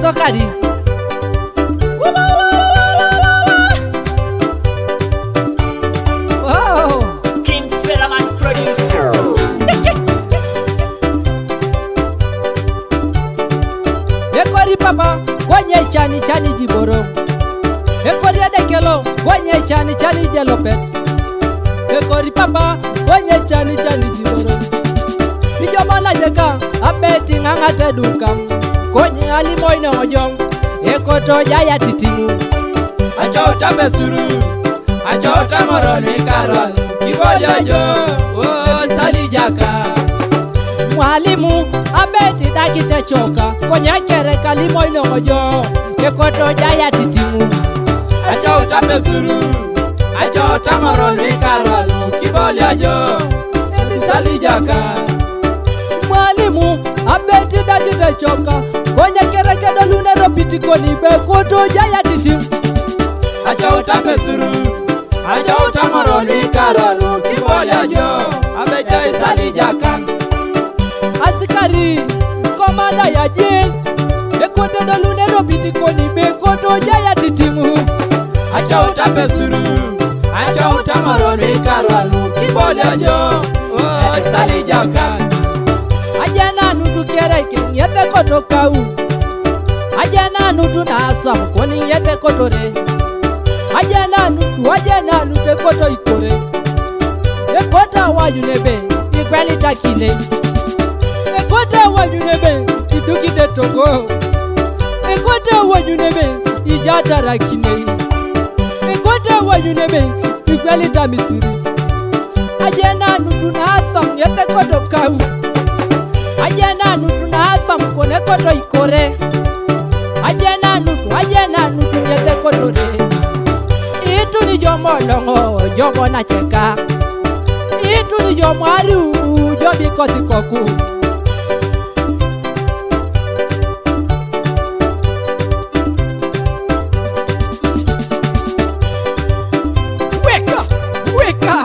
sokari. Oh, King Felaman producer. Ekori papa, kwenye chani chani jiboro. Ekori Edekelo, kwenye chani chani jelopet. Ekori papa, kwenye chani chani jiboro. Nijomala jeka, abeti ngangate dukam. Kwenye alimoine ojong, ekoto jaya titimu. Achota besuru, achota moroni karol, kibolya jo, oh salijaka. Mwalimu, abeti dakite choka. Kwenye kere kalimoine ojo, ekoto jaya titimu. Achota besuru, achota moroni karol, kibolya jo, salijaka. Mwalimu, abeti dakite choka. Kwenye kere kedo lunero pitikoni bekoto jaya titimu. Achota besuru, achota moroni karol, kibolya jo, abeta salijaka. Askari, komanda ya jeshi, ekote dolunero pitikoni bekoto jaya titimu. Achota besuru, achota moroni karol, kibolya jo, oh salijaka. Ajana nutu kereke nyete koto kau. Ajana nutu na aswam koni nyete kotore. Ajana nutu koto ikore. Ekota wajunebe, ikweli takine. Ekota wajunebe, idukite togo. Ekota wajunebe, ijata rakine. Ekota wajunebe, ikweli tamisiri. Ajana nutu na aswam nyete koto kau. Ajana nutu na aswam kone koto ikore. Ajana nutu nyete kotore. Itu ni jomo longo, jomo na cheka. Itu ni jomo aru, jobi kosi koku. Weka, weka.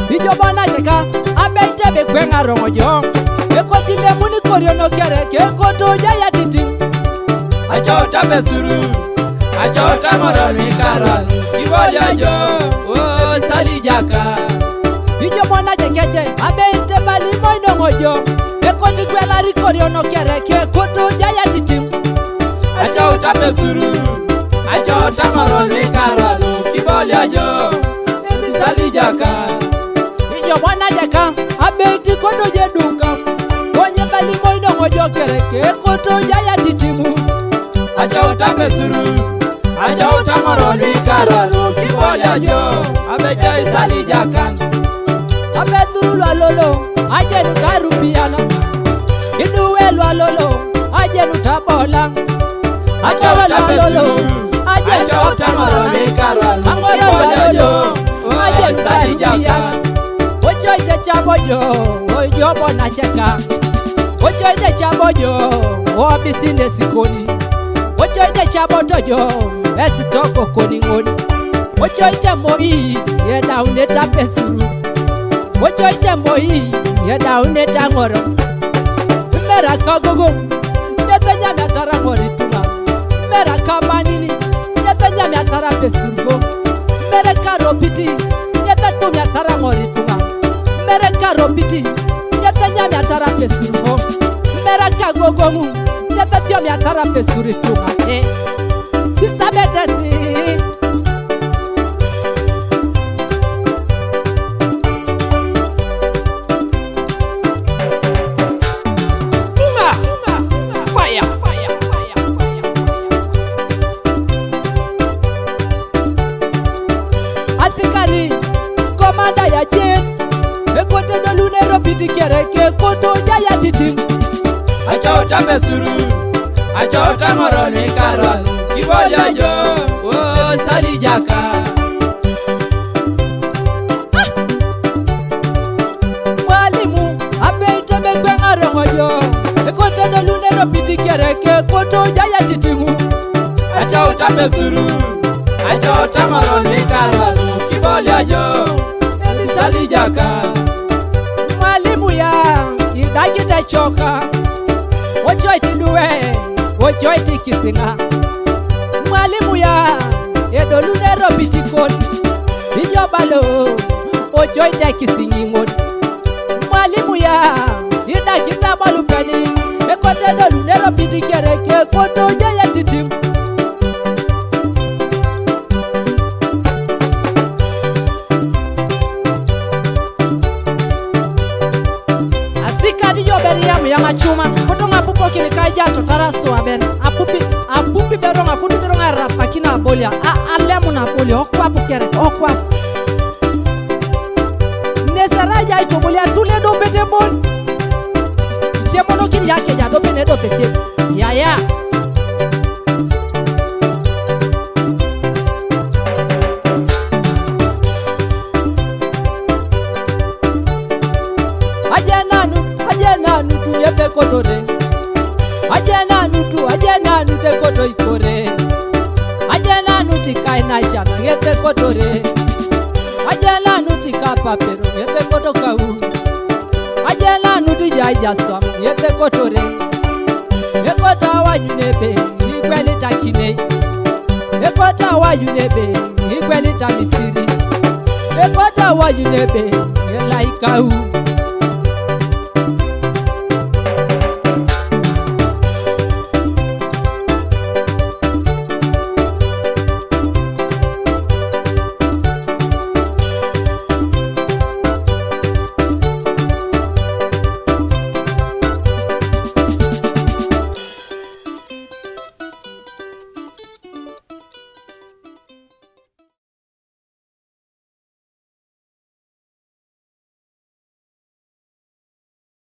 Ijomo na cheka, abete bekwenga rongo. Ekoti le muni koriono kereke koto jaya titim. Achota besuru, achota moroni karol, kibolya jo, oh salijaka. Ijomo na chekeche, abete bali moino ngojo. Ekoti kwela rikoriono kereke koto jaya titim. Achota besuru, achota moroni karol, kibolya jo, salijaka. Ijomo na cheka, abete koto jeduka. Konye bali moino ngojo kereke koto jaya titimu. Achota besuru, achota moroni karol, kibolya jo, abeta salijaka. Abethuru lwalolo, ajenu karupiana. Inuwe lwalolo, ajenu tabola. Achota besuru, achota moroni karol, kibolya jo, ajenu salijaka. Ocho ite chabojo, ojo bona cheka. Ocho ite chabojo, obisine sikoni. Ocho ite chabotojo, esitoko koni ngoni. Ocho ite moi, yeda uneta pesuru. Ocho ite moi, yeda uneta ngoro. Mera kagogo, yeda nyamya tara ngori tuma. Mera kamanini, yeda nyamya tara pesuru. Mera karopiti, yeda tumya tara ngori tuma. Mera karopiti, yeda nyamya tara pesuru. Mera kagogomu, yeda nyamya tara pesuru tuma. Isabetesi. Atikari, komanda ya jeshi, ekote dolunero pidikereke koto jaya titim. Achota besuru, achota moroni karol, kibolya jo, oh salijaka. Mwalimu, abete bekwenga rongojo. Ekote dolunero pidikereke koto jaya titimu. Achota besuru, achota moroni karol, kibolya jo, salijaka mwalimu ya idakite choka ojoiti duwe ojoiti kisinga mwalimu ya edolunero bitikon ijobalo ojoite kisingingon mwalimu ya idakita balupeni ekote dolunero bitikereke koto jaya titim ya machuma kutonga pupo kilikaja totaraso aben apupi beronga kudu beronga rapakina bolia alemu na bolia okwa pukere okwa nesaraja ito bolia tule do pete bon temono kini yake ya do pene do pete ya Yete kotore ajena nutu te koto ikore ajena nuti kaina chana yete kotore ajena nuti kapapero yete koto kau ajena nuti jaja swam yete kotore ekota wajunebe ikweli takine ekota wajunebe ikweli tamisiri ekota wajunebe yelaikau